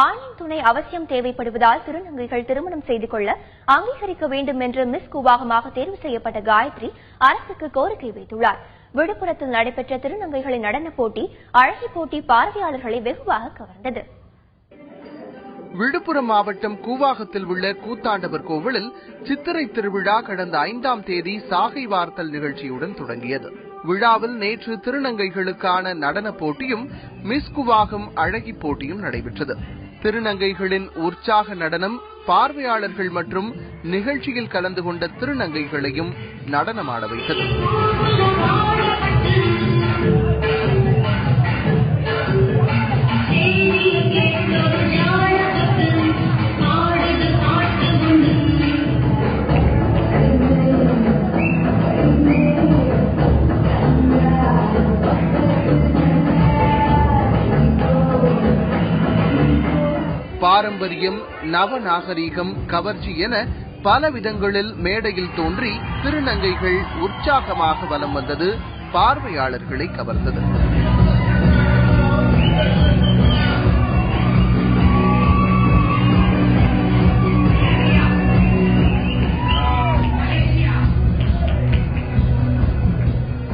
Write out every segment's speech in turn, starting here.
ஆணின் துணை அவசியம் தேவைப்படுவதால் திருநங்கைகள் திருமணம் செய்து கொள்ள அங்கீகரிக்க வேண்டும் என்று மிஸ் கூவாகமாக தேர்வு செய்யப்பட்ட காயத்ரி அரசுக்கு கோரிக்கை வைத்துள்ளார். விழுப்புரத்தில் நடைபெற்ற திருநங்கைகளின் நடன போட்டி, அழகி போட்டி பார்வையாளர்களை வெகுவாக கவர்ந்தது. விழுப்புரம் மாவட்டம் கூவாகத்தில் உள்ள கூத்தாண்டவர் கோவிலில் சித்திரை திருவிழா கடந்த 5ஆம் தேதி சாகை வார்த்தல் நிகழ்ச்சியுடன் தொடங்கியது. விழாவில் நேற்று திருநங்கைகளுக்கான நடன போட்டியும் மிஸ் கூவாகம் அழகி போட்டியும் நடைபெற்றது. திருநங்கைகளின் உற்சாக நடனம் பார்வையாளர்கள் மற்றும் நிகழ்ச்சியில் கலந்து கொண்ட திருநங்கைகளையும் நடனமாட வைத்தது. பாரம்பரியம், நவநாகரீகம், கவர்ச்சி என பல விதங்களில் மேடையில் தோன்றி திருநங்கைகள் உற்சாகமாக வலம் வந்தது பார்வையாளர்களை கவர்ந்தது.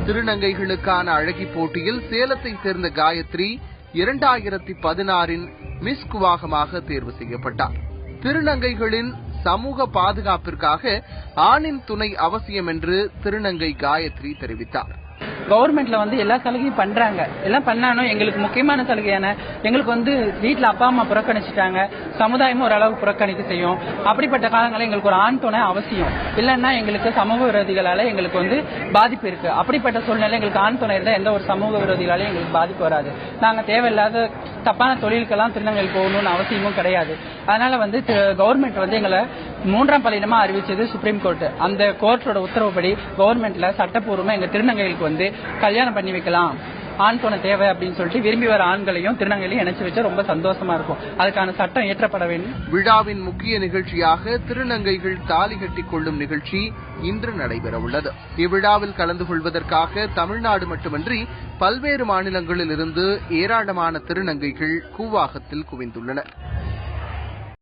திருநங்கைகளுக்கான அழகி போட்டியில் சேலத்தை சேர்ந்த காயத்ரி 2016 மிஸ் கூவாகமாக தேர்வு செய்யப்பட்டார். திருநங்கைகளின் சமூக பாதுகாப்பிற்காக ஆணின் துணை அவசியம் என்று திருநங்கை காயத்ரி தெரிவித்தார். கவர்மெண்ட்ல எல்லா சலுகையும் பண்றாங்க. எல்லாம் பண்ணாலும் எங்களுக்கு முக்கியமான சலுகையான எங்களுக்கு வீட்டுல அப்பா அம்மா புறக்கணிச்சுட்டாங்க, சமுதாயமும் ஓரளவு புறக்கணிக்க செய்யும். அப்படிப்பட்ட காலங்களில் எங்களுக்கு ஒரு ஆண் துணை அவசியம். இல்லைன்னா எங்களுக்கு சமூக விரோதிகளால எங்களுக்கு பாதிப்பு இருக்கு. அப்படிப்பட்ட சூழ்நிலை எங்களுக்கு ஆண் துணை இருந்தா எந்த ஒரு சமூக விரோதிகளாலே எங்களுக்கு பாதிப்பு வராது. நாங்க தேவையில்லாத தப்பான தொழிலுக்கெல்லாம் திருநங்கைகள் போகணும்னு அவசியமும் கிடையாது. அதனால கவர்மெண்ட் எங்களை 3ஆம் பாலினமா அறிவிச்சது சுப்ரீம் கோர்ட். அந்த கோர்ட்டோட உத்தரவுப்படி கவர்மெண்ட்ல சட்டப்பூர்வமா எங்க திருநங்கைகளுக்கு கல்யாணம் பண்ணி வைக்கலாம், ஆண் துணை தேவை அப்படின்னு சொல்லிட்டு விரும்பி வர ஆண்களையும் திருநங்கையிலையும் இணைச்சு வச்சா ரொம்ப சந்தோஷமா இருக்கும். அதுக்கான சட்டம் இயற்றப்பட வேண்டும். விழாவின் முக்கிய நிகழ்ச்சியாக திருநங்கைகள் தாலி கட்டிக் கொள்ளும் நிகழ்ச்சி இன்று நடைபெற உள்ளது. இவ்விழாவில் கலந்து கொள்வதற்காக தமிழ்நாடு மட்டுமின்றி பல்வேறு மாநிலங்களில் இருந்து ஏராளமான திருநங்கைகள் கூவாகத்தில் குவிந்துள்ளனர்.